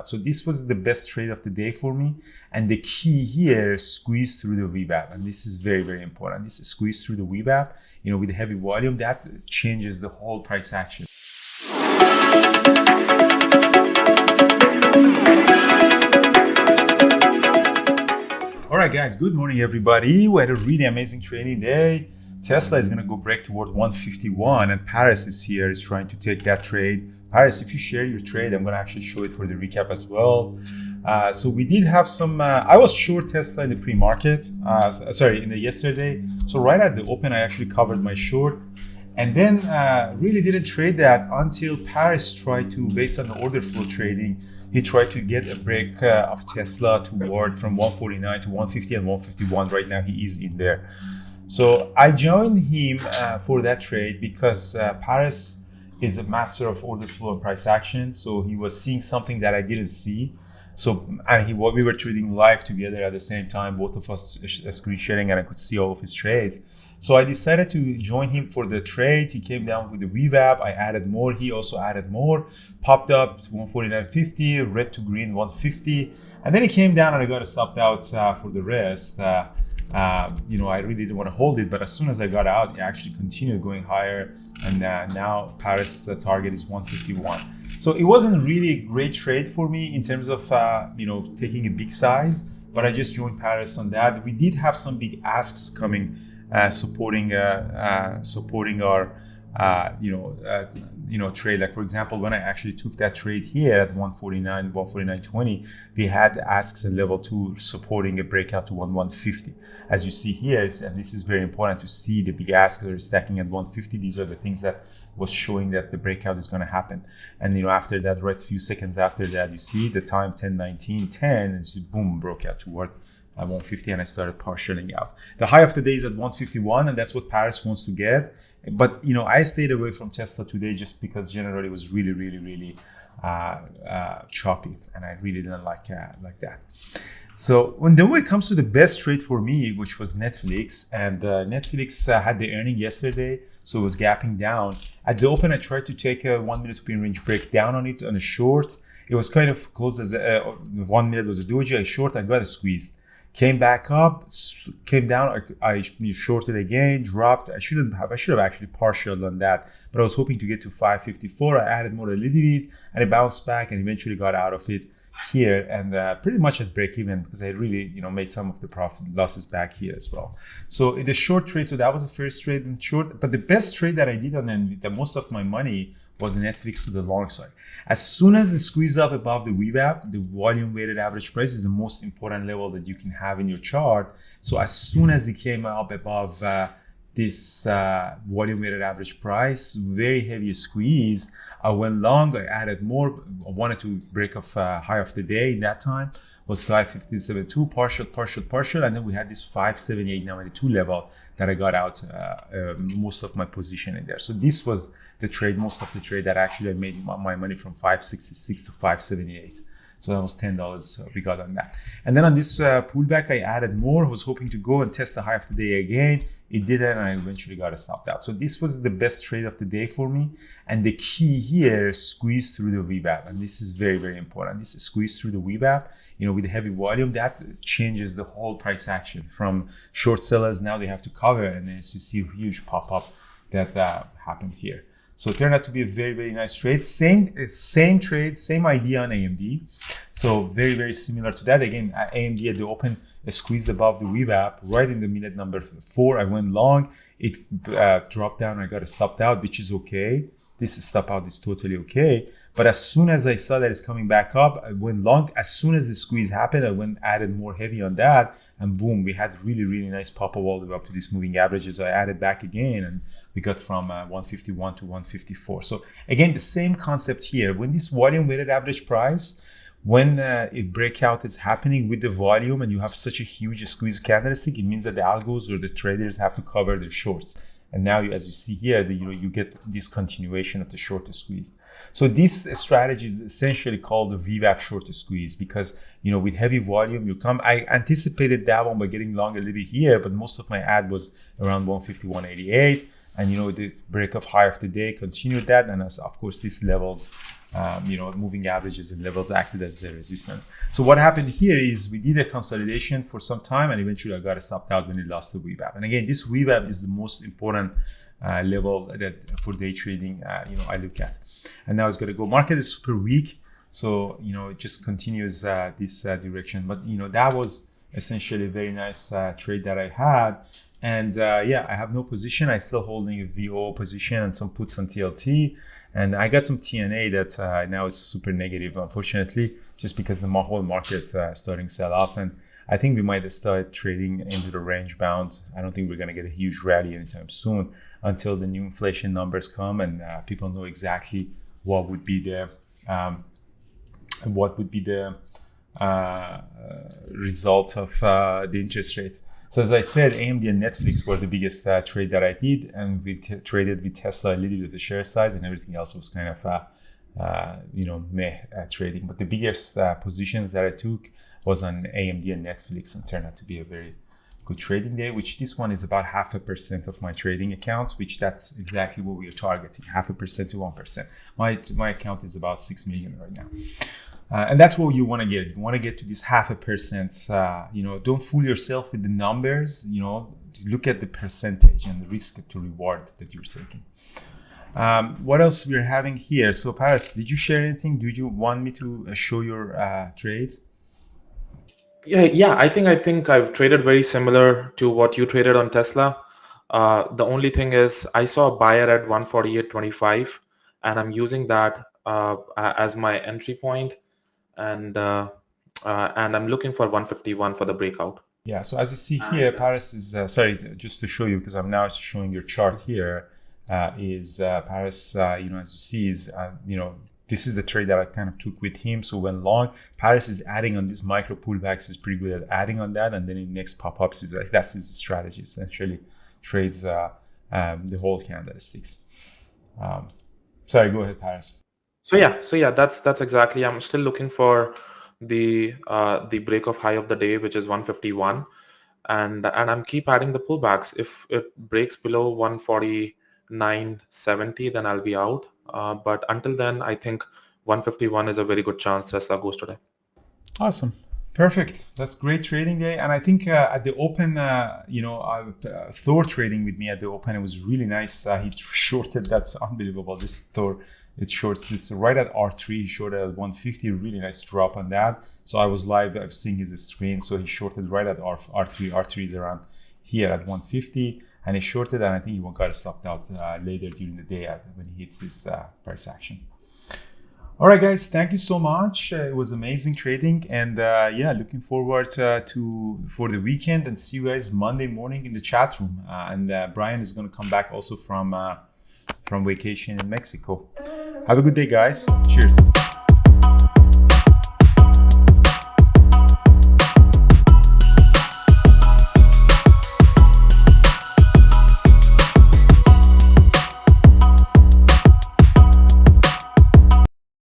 out. So this was the best trade of the day for me. And the key here, squeeze through the VWAP. And this is very, very important. This is squeeze through the VWAP, with heavy volume, that changes the whole price action. All right, guys, good morning, everybody. We had a really amazing trading day. Tesla is going to go break toward 151, and Paris is here, is trying to take that trade. Paris, if you share your trade, I'm going to actually show it for the recap as well. So we did have some, I was short Tesla in the pre-market, in the yesterday. So right at the open, I actually covered my short, and then really didn't trade that until Paris tried to, based on the order flow trading, he tried to get a break of Tesla toward from 149 to 150 and 151. Right now, he is in there. So I joined him for that trade because Paris is a master of order flow and price action. So he was seeing something that I didn't see. So we were trading live together at the same time, both of us screen sharing, and I could see all of his trades. So I decided to join him for the trades. He came down with the VWAP. I added more. He also added more. Popped up to 149.50, red to green 150, and then he came down and I got stopped out for the rest. I really didn't want to hold it, but as soon as I got out, it actually continued going higher, and now Paris target is 151. So it wasn't really a great trade for me in terms of taking a big size, but I just joined Paris on that. We did have some big asks coming, supporting our trade. Like for example, when I actually took that trade here at 149.20, we had asks at level 2 supporting a breakout to 150. As you see here, and this is very important to see, the big asks that are stacking at 150. These are the things that was showing that the breakout is going to happen. And after that, right few seconds after that, you see the time 10:19:10, and so boom, broke out toward 150, and I started partialing out. The high of the day is at 151, and that's what Paris wants to get. But I stayed away from Tesla today just because generally it was really, really, really choppy, and I really didn't like that. So when it comes to the best trade for me, which was Netflix, and Netflix had the earning yesterday, so it was gapping down. At the open, I tried to take a 1 minute open range break down on it on a short. It was kind of close as 1 minute was a doji. I short, I got squeezed. Came back up, came down, I shorted again, dropped. I should have actually partialed on that, but I was hoping to get to 554. I added more a little bit, and it bounced back and eventually got out of it here, and pretty much at break even because I really made some of the profit losses back here as well. So in the short trade, so that was the first trade in short, but the best trade that I did on the most of my money was Netflix to the long side. As soon as it squeezed up above the VWAP, the volume weighted average price is the most important level that you can have in your chart. So as soon as it came up above this volume weighted average price, very heavy squeeze, I went long, I added more. I wanted to break off high of the day in that time, was 515.72, partial, and then we had this 578.92 level that I got out most of my position in there. So this was the trade, most of the trade that actually I made my money from 566 to 578. So that was $10 we got on that. And then on this pullback, I added more. I was hoping to go and test the high of the day again. It didn't, and I eventually got stopped out. So this was the best trade of the day for me. And the key here, squeeze through the VWAP. And this is very, very important. This is squeeze through the VWAP, with the heavy volume, that changes the whole price action. From short sellers, now they have to cover, and then you see a huge pop-up that happened here. So it turned out to be a very, very nice trade. Same trade, same idea on AMD. So very, very similar to that. Again, AMD at the open squeezed above the VWAP right in the minute number 4. I went long. It dropped down. I got stopped out, which is okay. This stop out is totally okay. But as soon as I saw that it's coming back up, I went long. As soon as the squeeze happened, I went added more heavy on that, and boom, we had really, really nice pop-up all the way up to these moving averages. I added back again, and we got from 151 to 154. So again, the same concept here. When this volume weighted average price, when a breakout is happening with the volume and you have such a huge squeeze candlestick, it means that the algos or the traders have to cover their shorts. And now, as you see here, you get this continuation of the short squeeze. So this strategy is essentially called the VWAP short squeeze because, with heavy volume, I anticipated that one by getting long a little bit here, but most of my ad was around 150, 188. And, the break of high of the day continued that. And as of course, these levels moving averages and levels acted as a resistance. So what happened here is we did a consolidation for some time, and eventually I got stopped out when it lost the VWAP. And again, this VWAP is the most important level that for day trading, I look at. And now it's going to go. Market is super weak, so it just continues this direction. But that was essentially a very nice trade that I had. And I have no position. I'm still holding a VO position and some puts on TLT. And I got some TNA that now is super negative, unfortunately, just because the whole market starting sell off. And I think we might start trading into the range bound. I don't think we're going to get a huge rally anytime soon until the new inflation numbers come and people know exactly what would be the result of the interest rates. So as I said, AMD and Netflix were the biggest trade that I did, and we traded with Tesla a little bit of the share size, and everything else was kind of meh trading. But the biggest positions that I took was on AMD and Netflix, and turned out to be a very good trading day. Which this one is about 0.5% of my trading account, which that's exactly what we are targeting, 0.5% to 1%. My account is about 6 million right now. And that's what you want to get. You want to get to this 0.5%. Don't fool yourself with the numbers. Look at the percentage and the risk to reward that you're taking. What else we're having here? So Paris, did you share anything? Do you want me to show your trades? Yeah. I think I've traded very similar to what you traded on Tesla. The only thing is I saw a buyer at 148.25, and I'm using that as my entry point. And I'm looking for 151 for the breakout. Yeah, so as you see here, Paris is, sorry, just to show you, because I'm now showing your chart here, is Paris, as you see, is, this is the trade that I kind of took with him. So when long, Paris is adding on these micro pullbacks, is pretty good at adding on that. And then in next pop-ups, is like, that's his strategy, essentially trades the whole candlesticks. Sorry, go ahead, Paris. So yeah, that's exactly. I'm still looking for the break of high of the day, which is 151, and I'm keep adding the pullbacks. If it breaks below 149.70, then I'll be out. But until then, I think 151 is a very good chance Tesla goes today. Awesome. Perfect. That's great trading day. And I think at the open, Thor trading with me at the open, it was really nice. He shorted. That's unbelievable. This Thor. It shorts this right at R3. He shorted at 150, really nice drop on that. So I was live, I've seen his screen. So he shorted right at R3. R3 is around here at 150. And he shorted, and I think he got stopped out later during the day when he hits this price action. All right, guys, thank you so much. It was amazing trading. And looking forward for the weekend, and see you guys Monday morning in the chat room. And Brian is going to come back also from vacation in Mexico. Have a good day, guys. Cheers.